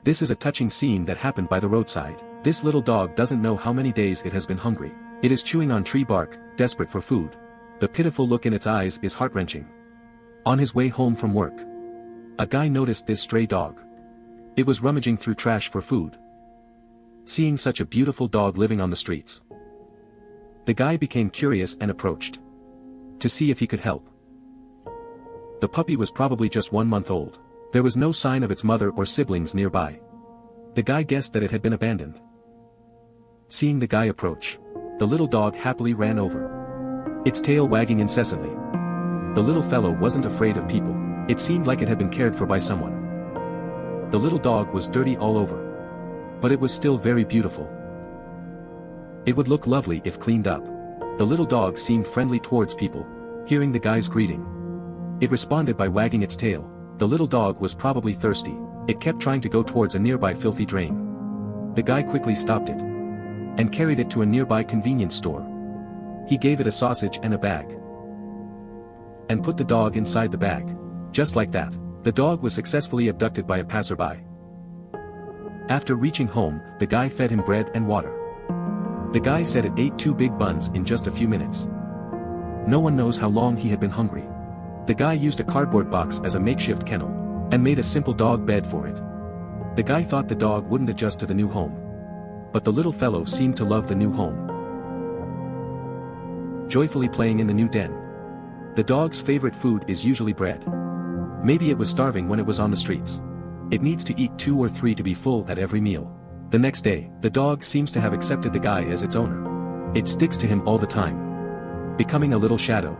This is a touching scene that happened by the roadside. This little dog doesn't know how many days it has been hungry. It is chewing on tree bark, desperate for food. The pitiful look in its eyes is heart-wrenching. On his way home from work, a guy noticed this stray dog. It was rummaging through trash for food. Seeing such a beautiful dog living on the streets, the guy became curious and approached to see if he could help. The puppy was probably just 1 month old. There was no sign of its mother or siblings nearby. The guy guessed that it had been abandoned. Seeing the guy approach, the little dog happily ran over, its tail wagging incessantly. The little fellow wasn't afraid of people. It seemed like it had been cared for by someone. The little dog was dirty all over, but it was still very beautiful. It would look lovely if cleaned up. The little dog seemed friendly towards people. Hearing the guy's greeting, it responded by wagging its tail. The little dog was probably thirsty. It kept trying to go towards a nearby filthy drain. The guy quickly stopped it and carried it to a nearby convenience store. He gave it a sausage and a bag and put the dog inside the bag. Just like that, the dog was successfully abducted by a passerby. After reaching home, the guy fed him bread and water. The guy said it ate 2 big buns in just a few minutes. No one knows how long he had been hungry. The guy used a cardboard box as a makeshift kennel and made a simple dog bed for it. The guy thought the dog wouldn't adjust to the new home, but the little fellow seemed to love the new home. Joyfully playing in the new den. The dog's favorite food is usually bread. Maybe it was starving when it was on the streets. It needs to eat 2 or 3 to be full at every meal. The next day, the dog seems to have accepted the guy as its owner. It sticks to him all the time, becoming a little shadow.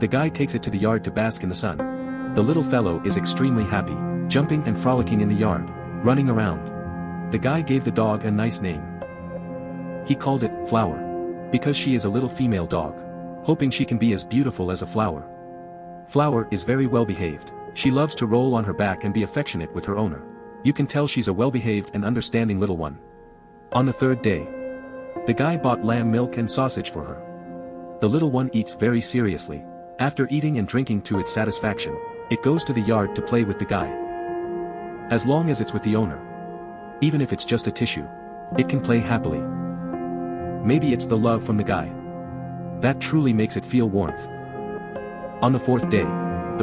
The guy takes it to the yard to bask in the sun. The little fellow is extremely happy, jumping and frolicking in the yard, running around. The guy gave the dog a nice name. He called it Flower, because she is a little female dog, hoping she can be as beautiful as a flower. Flower is very well behaved. She loves to roll on her back and be affectionate with her owner. You can tell she's a well-behaved and understanding little one. On the 3rd day, the guy bought lamb milk and sausage for her. The little one eats very seriously. After eating and drinking to its satisfaction, it goes to the yard to play with the guy. As long as it's with the owner, even if it's just a tissue, it can play happily. Maybe it's the love from the guy that truly makes it feel warmth. On the 4th day,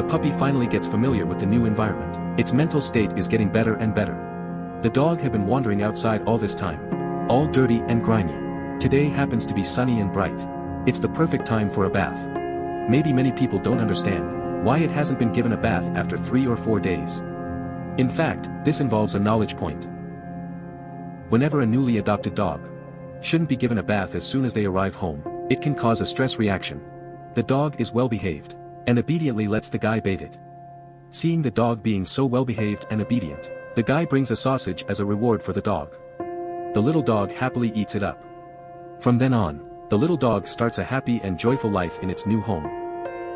the puppy finally gets familiar with the new environment. Its mental state is getting better and better. The dog had been wandering outside all this time, all dirty and grimy. Today happens to be sunny and bright. It's the perfect time for a bath. Maybe many people don't understand why it hasn't been given a bath after 3 or 4 days. In fact, this involves a knowledge point. Whenever a newly adopted dog shouldn't be given a bath as soon as they arrive home, it can cause a stress reaction. The dog is well behaved and obediently lets the guy bathe it. Seeing the dog being so well behaved and obedient, the guy brings a sausage as a reward for the dog. The little dog happily eats it up. From then on, the little dog starts a happy and joyful life in its new home.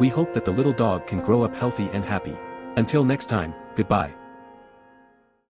We hope that the little dog can grow up healthy and happy. Until next time, goodbye.